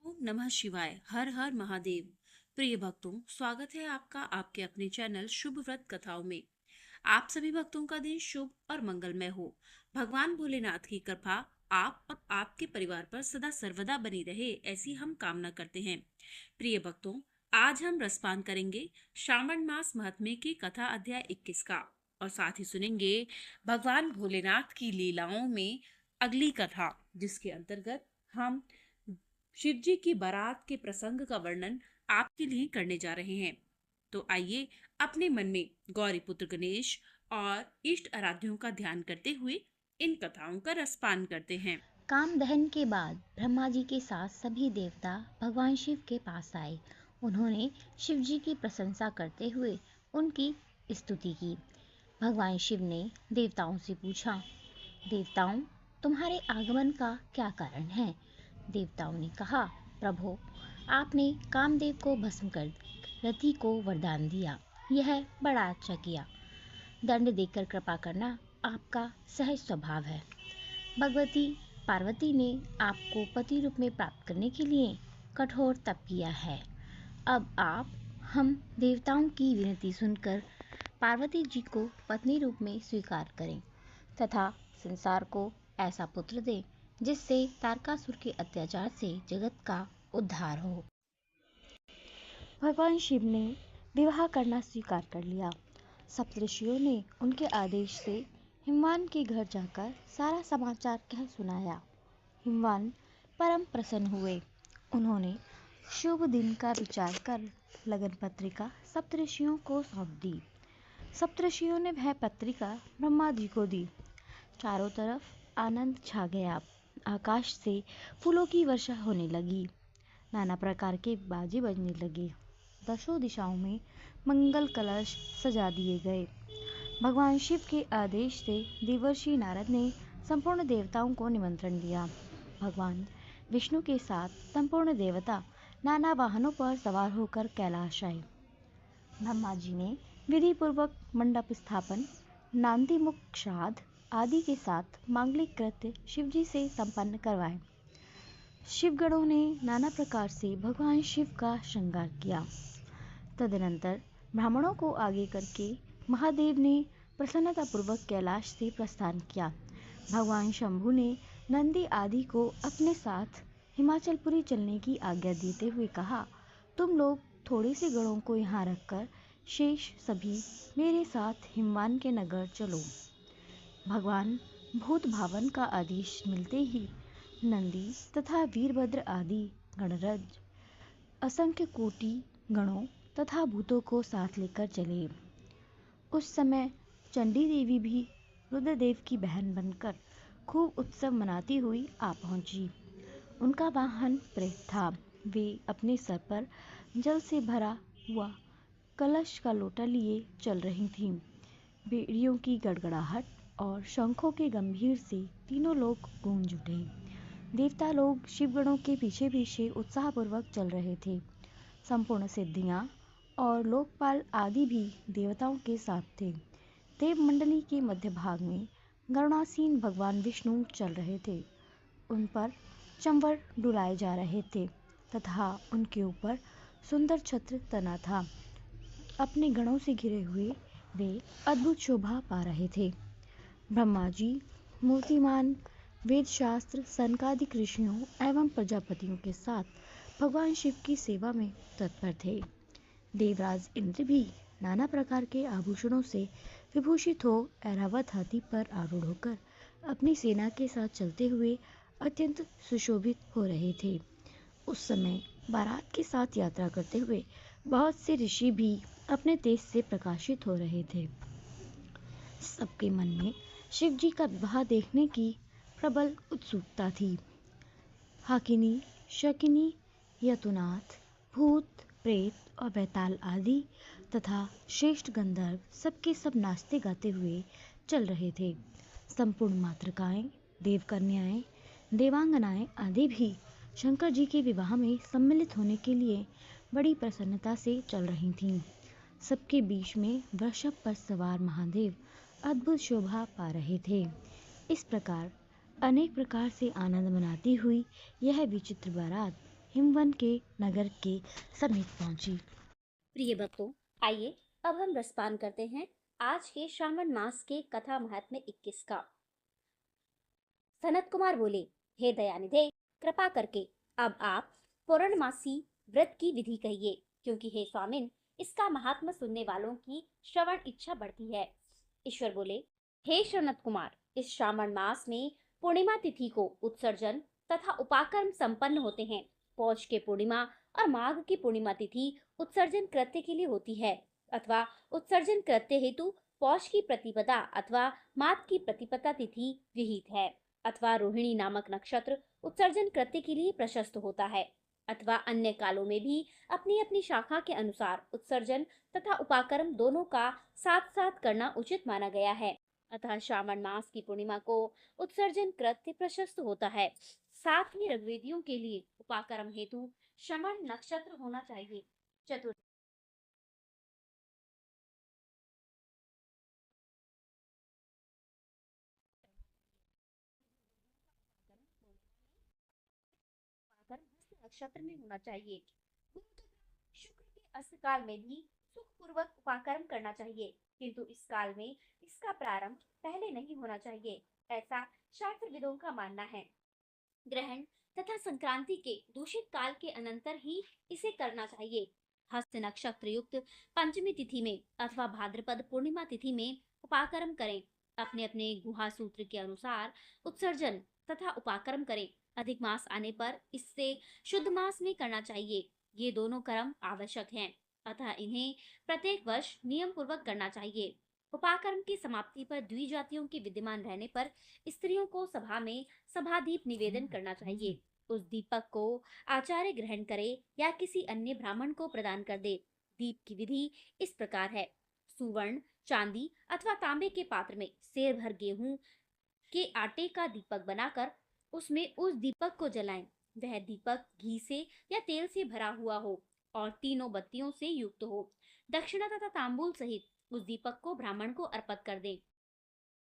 ओम नमः शिवाय। हर हर महादेव। प्रिय भक्तों, स्वागत है आपका आपके अपने चैनल शुभ व्रत कथाओं में। आप सभी भक्तों का दिन शुभ और मंगलमय हो। भगवान भोलेनाथ की कृपा आप और आपके परिवार पर सदा सर्वदा बनी रहे, ऐसी हम कामना करते हैं। प्रिय भक्तों, आज हम रसपान करेंगे श्रावण मास महात्म्य की कथा अध्याय 21 का, और साथ ही सुनेंगे भगवान भोलेनाथ की लीलाओं में अगली कथा, जिसके अंतर्गत हम शिव जी की बारात के प्रसंग का वर्णन आपके लिए करने जा रहे हैं। तो आइए अपने मन में गौरी पुत्र गणेश और इष्ट आराध्यों का ध्यान करते हुए इन कथाओं का रसपान करते हैं। काम दहन के बाद ब्रह्मा जी के साथ सभी देवता भगवान शिव के पास आए। उन्होंने शिव जी की प्रशंसा करते हुए उनकी स्तुति की। भगवान शिव ने देवताओं से पूछा, देवताओं, तुम्हारे आगमन का क्या कारण है? देवताओं ने कहा, प्रभु, आपने कामदेव को भस्म कर रति को वरदान दिया। यह बड़ा अच्छा किया। दंड देकर कृपा करना आपका सहज स्वभाव है। भगवती पार्वती ने आपको पति रूप में प्राप्त करने के लिए कठोर तप किया है। अब आप हम देवताओं की विनती सुनकर पार्वती जी को पत्नी रूप में स्वीकार करें तथा संसार को ऐसा पुत्र दें जिससे तारकासुर के अत्याचार से जगत का उद्धार हो। भगवान शिव ने विवाह करना स्वीकार कर लिया। सप्तऋषियों ने उनके आदेश से हिमवान के घर जाकर सारा समाचार कह सुनाया। हिमवान परम प्रसन्न हुए। उन्होंने शुभ दिन का विचार कर लगन पत्रिका सप्तऋषियों को सौंप दी। सप्तऋषियों ने वह पत्रिका ब्रह्मा जी को दी। चारों तरफ आनंद छा गया। आकाश से फूलों की वर्षा होने लगी। नाना प्रकार के बाजे बजने लगे। दसों दिशाओं में मंगल कलश सजा दिए गए। भगवान शिव के आदेश से देवर्षि नारद ने संपूर्ण देवताओं को निमंत्रण दिया। भगवान विष्णु के साथ संपूर्ण देवता नाना वाहनों पर सवार होकर कैलाश आए। ब्रह्मा जी ने विधि पूर्वक मंडप स्थापन, नांदी मुख श्राद्ध आदि के साथ मांगलिक कृत्य शिव जी से संपन्न करवाए। शिवगणों ने नाना प्रकार से भगवान शिव का श्रृंगार किया। तदनंतर ब्राह्मणों को आगे करके महादेव ने प्रसन्नतापूर्वक कैलाश से प्रस्थान किया। भगवान शंभु ने नंदी आदि को अपने साथ हिमाचलपुरी चलने की आज्ञा देते हुए कहा, तुम लोग थोड़े से गणों को यहाँ रखकर शेष सभी मेरे साथ हिमवान के नगर चलो। भगवान भूत भावन का आदेश मिलते ही नंदी तथा वीरभद्र आदि गणराज असंख्य कोटि गणों तथा भूतों को साथ लेकर चले। उस समय चंडी देवी भी रुद्रदेव की बहन बनकर खूब उत्सव मनाती हुई आ पहुंची। उनका वाहन प्रेत था। वे अपने सर पर जल से भरा हुआ कलश का लोटा लिए चल रही थीं। बेड़ियों की गड़गड़ाहट और शंखों के गंभीर से तीनों लोग गूंज उठे। देवता लोग शिवगणों के पीछे पीछे उत्साहपूर्वक चल रहे थे। संपूर्ण सिद्धियां और लोकपाल आदि भी देवताओं के साथ थे। देवमंडली के मध्य भाग में गरुड़ासीन भगवान विष्णु चल रहे थे। उन पर चंवर डुलाए जा रहे थे तथा उनके ऊपर सुंदर छत्र तना था। अपने गणों से घिरे हुए वे अद्भुत शोभा पा रहे थे। ब्रह्मा जी मूर्तिमान वेदशास्त्र सनकादिक ऋषियों एवं प्रजापतियों के साथ भगवान शिव की सेवा में तत्पर थे। देवराज इंद्र भी नाना प्रकार के आभूषणों से विभूषित हो ऐरावत हाथी पर आरूढ़ होकर अपनी सेना के साथ चलते हुए अत्यंत सुशोभित हो रहे थे। उस समय बारात के साथ यात्रा करते हुए बहुत से ऋषि भी अपने तेज से प्रकाशित हो रहे थे। सबके मन में शिव जी का विवाह देखने की प्रबल उत्सुकता थी। हाकिनी, शकिनी, यतुनाथ, भूत, प्रेत और बैताल आदि तथा श्रेष्ठ गंधर्व सबके सब नाचते गाते हुए चल रहे थे। संपूर्ण मातृकाएं, देवकन्याएं, देवांगनाएं आदि भी शंकर जी के विवाह में सम्मिलित होने के लिए बड़ी प्रसन्नता से चल रही थीं। सबके बीच में वृषभ पर सवार महादेव अद्भुत शोभा पा रहे थे। इस प्रकार अनेक प्रकार से आनंद मनाती हुई यह विचित्र बारात हिमवन के नगर के समीप पहुंची। प्रिय भक्तों, आइए अब हम रसपान करते हैं आज के श्रावण मास के कथा महात्म्य 21 का। सनत कुमार बोले, हे दयानिधे, कृपा करके अब आप पौर्णमासी व्रत की विधि कहिए, क्योंकि हे स्वामिन, इसका महात्म्य सुनने वालों की श्रवण इच्छा बढ़ती है। ईश्वर बोले, हे सनत कुमार, इस श्रावण मास में पूर्णिमा तिथि को उत्सर्जन तथा उपाकर्म संपन्न होते हैं। पौष के पूर्णिमा और माघ की पूर्णिमा तिथि उत्सर्जन कृत्य के लिए होती है, अथवा उत्सर्जन कृत्य हेतु पौष की प्रतिपदा अथवा माघ की प्रतिपदा तिथि विहित है, अथवा रोहिणी नामक नक्षत्र उत्सर्जन कृत्य के लिए प्रशस्त होता है, अथवा अन्य कालों में भी अपनी अपनी शाखा के अनुसार उत्सर्जन तथा उपाकर्म दोनों का साथ साथ करना उचित माना गया है। अतः श्रावण मास की पूर्णिमा को उत्सर्जन कृत्य प्रशस्त होता है। साथ ही ऋग्वेदियों के लिए उपाकर्म हेतु श्रवण नक्षत्र होना चाहिए। चतुर्थ, नक्षत्र में होना चाहिए। शुक्र के अस्त काल में भी सुख पूर्वक उपाकर्म करना चाहिए, किंतु इस काल में इसका प्रारंभ पहले नहीं होना चाहिए, ऐसा शास्त्र विदों का मानना है। ग्रहण तथा संक्रांति के दूषित काल के अनंतर ही इसे करना चाहिए। हस्त नक्षत्र युक्त पंचमी तिथि में अथवा भाद्रपद पूर्णिमा तिथि में उपाकर्म करें। अपने अपने गुहा सूत्र के अनुसार उत्सर्जन तथा उपाकर्म करें। अधिक मास आने पर इससे शुद्ध मास में करना चाहिए। ये दोनों कर्म आवश्यक हैं, अतः इन्हें प्रत्येक वर्ष नियम पूर्वक करना चाहिए। उपाकर्म की समाप्ति पर द्विजातियों के विद्यमान रहने पर स्त्रियों को सभा में सभादीप निवेदन करना चाहिए। उस दीपक को आचार्य ग्रहण करे या किसी अन्य ब्राह्मण को प्रदान कर दे। दीप की विधि इस प्रकार है। सुवर्ण, चांदी अथवा तांबे के पात्र में सेर भर गेहूं के आटे का दीपक बनाकर उसमें उस दीपक को जलाएं। वह दीपक घी से या तेल से भरा हुआ हो और तीनों बत्तियों से युक्त हो। दक्षिणा तथा तांबूल सहित उस दीपक को ब्राह्मण को अर्पित कर दें।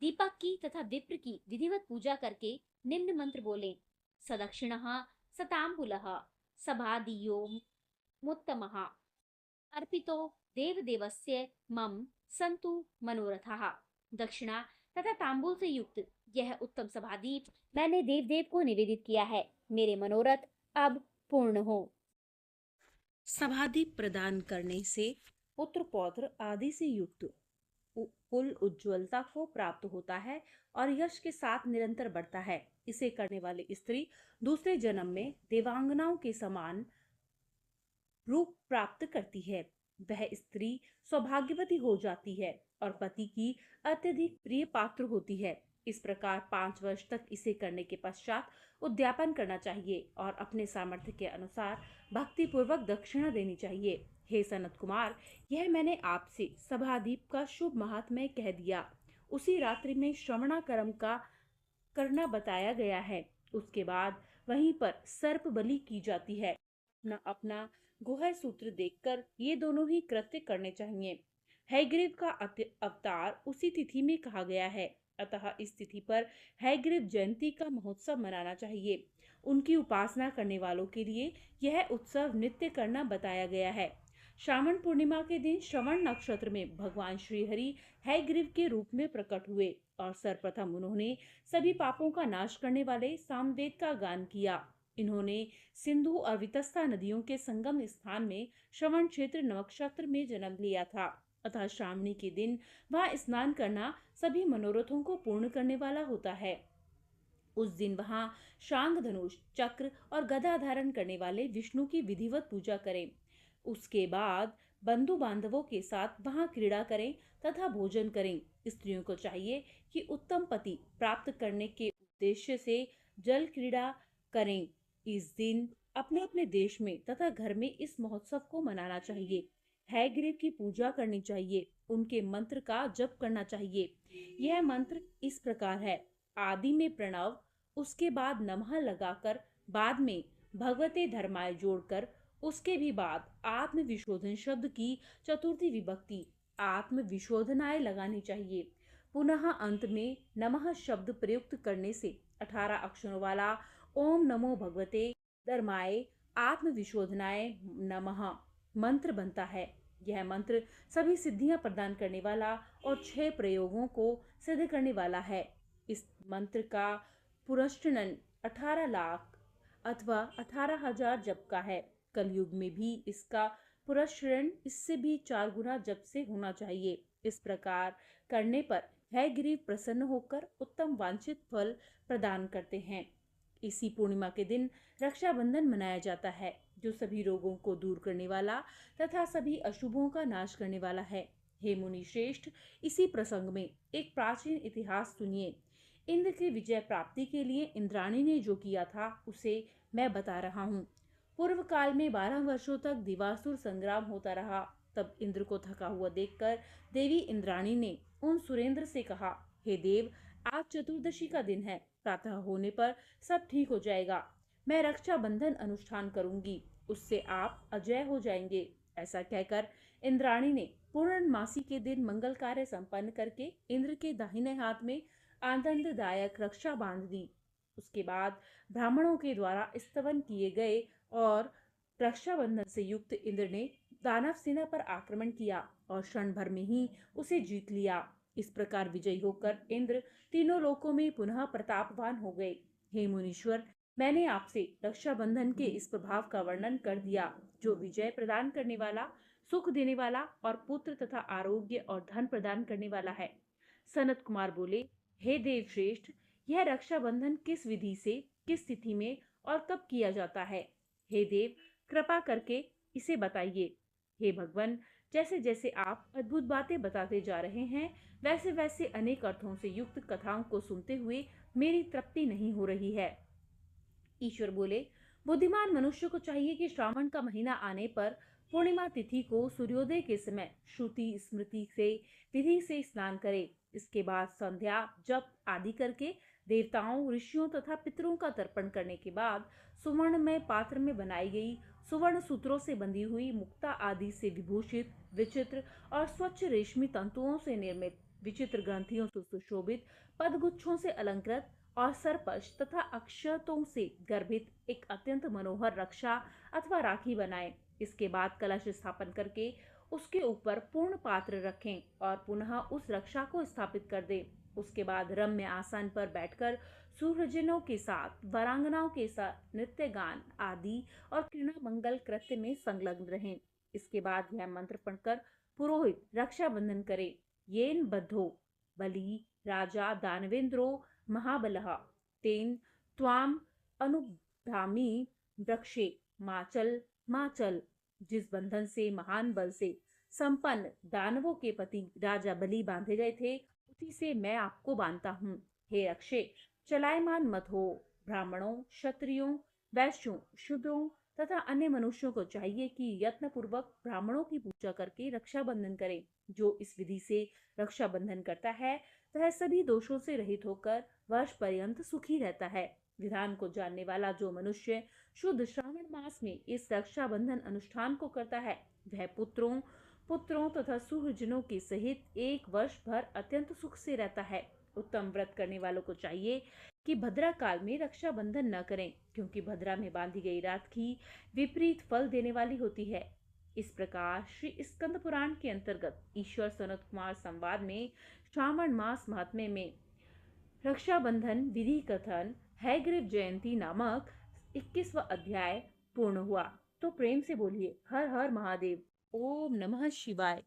दीपक की तथा विप्र की विधिवत पूजा करके निम्न मंत्र बोलें। सदक्षिणः सताम्बुलः सभादीयो मुत्तमः अर्पितो देवदेवस्य मम संतु मनोरथः। दक्षिणा तथा तांबूल से युक्त यह उत्तम सभादीप मैंने देवदेव को निवेदित किया है। मेरे मनोरथ अब पूर्ण हो। सभादीप प्रदान करने से पुत्र पौत्र आदि से युक्त कुल उज्ज्वलता को प्राप्त होता है और यश के साथ निरंतर बढ़ता है। इसे करने वाली स्त्री दूसरे जन्म में देवांगनाओं के समान रूप प्राप्त करती है। वह स्त्री सौभाग्यवती हो जाती है और पति की अत्यधिक प्रिय पात्र होती है। इस प्रकार 5 वर्ष तक इसे करने के पश्चात उद्यापन करना चाहिए और अपने सामर्थ्य के अनुसार भक्ति पूर्वक दक्षिणा देनी चाहिए। हे सनत कुमार, यह मैंने आपसे सभादीप का शुभ महात्म्य कह दिया। उसी रात्रि में श्रवणाकर्म का करना बताया गया है। उसके बाद वहीं पर सर्प बलि की जाती है। अपना अपना गुहा सूत्र देखकर ये दोनों ही कृत्य करने चाहिए। हैग्रीव का अवतार उसी तिथि में कहा गया है, अतः इस तिथि पर हैग्रीव जयंती का महोत्सव मनाना चाहिए। उनकी उपासना करने वालों के लिए यह उत्सव नित्य करना बताया गया है। श्रावण पूर्णिमा के दिन श्रवण नक्षत्र में भगवान श्रीहरि हैग्रीव के रूप में प्रकट हुए और सर्वप्रथम उन्होंने सभी पापों का नाश करने वाले सामवेद का गान किया। इन्होंने सिंधु और वितस्ता नदियों के संगम स्थान में श्रवण क्षेत्र नक्षत्र में जन्म लिया था, अतः श्रावणी के दिन वहां स्नान करना सभी मनोरथों को पूर्ण करने वाला होता है। उस दिन वहां शांग धनुष, चक्र और गदा धारण करने वाले विष्णु की विधिवत पूजा करें। उसके बाद बंधु बांधवों के साथ वहां क्रीड़ा करें तथा भोजन करें। स्त्रियों को चाहिए कि उत्तम पति प्राप्त करने के उद्देश्य से जल क्रीड़ा करें। इस दिन अपने अपने देश में तथा घर में इस महोत्सव को मनाना चाहिए। हैग्रीव की पूजा करनी चाहिए। उनके मंत्र का जप करना चाहिए। यह मंत्र इस प्रकार है। आदि में प्रणव, उसके बाद नमः लगाकर, बाद में भगवते धर्माय जोड़कर, उसके भी बाद आत्म विशोधन शब्द की चतुर्थी विभक्ति आत्म विशोधनाय लगानी चाहिए। पुनः अंत में नमः शब्द प्रयुक्त करने से 18 अक्षरों वाला ओम नमो भगवते धर्माय आत्मविशोधनाय नमः मंत्र बनता है। यह मंत्र सभी सिद्धियां प्रदान करने वाला और 6 प्रयोगों को सिद्ध करने वाला है। इस मंत्र का पुरस्चरण 18 लाख अथवा 18,000 जप का है। कलयुग में भी इसका पुरस्चरण इससे भी 4 गुना जप से होना चाहिए। इस प्रकार करने पर हयग्रीव प्रसन्न होकर उत्तम वांछित फल प्रदान करते हैं। इसी पूर्णिमा के दिन रक्षाबंधन मनाया जाता है, जो सभी रोगों को दूर करने वाला तथा सभी अशुभों का नाश करने वाला है। हे मुनि श्रेष्ठ, इसी प्रसंग में एक प्राचीन इतिहास सुनिए। इंद्र की विजय प्राप्ति के लिए इंद्राणी ने जो किया था उसे मैं बता रहा हूँ। पूर्व काल में 12 वर्षों तक दिवासुर संग्राम होता रहा। तब इंद्र को थका हुआ देखकर देवी इंद्राणी ने उन सुरेंद्र से कहा, हे देव, आज चतुर्दशी का दिन है। प्रातः होने पर सब ठीक हो जाएगा। मैं रक्षाबंधन अनुष्ठान करूंगी, उससे आप अजय हो जाएंगे। ऐसा कहकर इंद्राणी ने पूर्णमासी के दिन मंगल कार्य संपन्न करके इंद्र के दाहिने हाथ में आनंददायक रक्षा बांध दी। उसके बाद ब्राह्मणों के द्वारा स्तवन किए गए और रक्षाबंधन से युक्त इंद्र ने दानव सेना पर आक्रमण किया और क्षण भर में ही उसे जीत लिया। इस प्रकार विजयी होकर इंद्र तीनों लोकों में पुनः प्रतापवान हो गए। हे मुनीश्वर, मैंने आपसे रक्षाबंधन के इस प्रभाव का वर्णन कर दिया, जो विजय प्रदान करने वाला, सुख देने वाला और पुत्र तथा आरोग्य और धन प्रदान करने वाला है। सनत कुमार बोले, हे देव श्रेष्ठ, यह रक्षाबंधन किस विधि से, किस तिथि में और कब किया जाता है? हे देव, कृपा करके इसे बताइए। हे भगवान, जैसे जैसे आप अद्भुत बातें बताते जा रहे हैं, वैसे वैसे अनेक अर्थों से युक्त कथाओं को सुनते हुए मेरी तृप्ति नहीं हो रही है। ईश्वर बोले, बुद्धिमान मनुष्य को चाहिए कि श्रावण का महीना आने पर पूर्णिमा तिथि को सूर्योदय के समय श्रुति स्मृति से विधि से स्नान करे। इसके बाद संध्या जप आदि करके देवताओं, ऋषियों तथा पितरों का तर्पण करने के बाद सुवर्णमय पात्र में बनाई गई सुवर्ण सूत्रों से बंधी हुई मुक्ता आदि से विभूषित विचित्र और स्वच्छ रेशमी तंतुओं से निर्मित विचित्र ग्रंथियों से सुशोभित पदगुच्छों से अलंकृत और सरपश तथा अक्षतों से गर्भित एक अत्यंत मनोहर रक्षा अथवा राखी बनाएं। इसके बाद कलश स्थापन करके उसके ऊपर पूर्ण पात्र रखें और पुनः उस रक्षा को स्थापित कर दें। उसके बाद रम्य आसन पर बैठकर सुहृजनों के साथ, वरांगनाओं के साथ नृत्य गान आदि और क्रीड़ा मंगल कृत्य में संलग्न रहें। इसके बाद यह मंत्र पढ़कर पुरोहित रक्षाबंधन करे। येन बद्धो बलि राजा दानवेंद्रो महाबलः तेन त्वाम अनुब्धामि वृक्षे माचल माचल। जिस बंधन से महान बल से संपन्न दानवों के पति राजा बलि बांधे गए थे, उसी से मैं आपको बांधता हूँ। हे अक्षय, चलायमान मत हो। ब्राह्मणों, क्षत्रियों, वैश्यों, शूद्रों तथा अन्य मनुष्यों को चाहिए कि यत्न पूर्वक ब्राह्मणों की पूजा करके रक्षाबंधन करें। जो इस विधि से रक्षाबंधन करता है, वह सभी दोषों से रहित होकर वर्ष पर्यंत सुखी रहता है। विधान को जानने वाला जो मनुष्य शुद्ध श्रावण मास में इस रक्षाबंधन अनुष्ठान को करता है, वह पुत्रों तथा सुहृजनों के सहित 1 वर्ष भर अत्यंत सुख से रहता है। उत्तम व्रत करने वालों को चाहिए कि भद्रा काल में रक्षाबंधन न करें, क्योंकि भद्रा में बांधी गई राखी विपरीत फल देने वाली होती है। इस प्रकार श्री स्कंद पुराण के अंतर्गत ईश्वर सनत कुमार संवाद में श्रावण मास महात्म्य में रक्षाबंधन विधि कथन हयग्रीव जयंती नामक 21वां अध्याय पूर्ण हुआ। तो प्रेम से बोलिए, हर हर महादेव। ओम नमः शिवाय।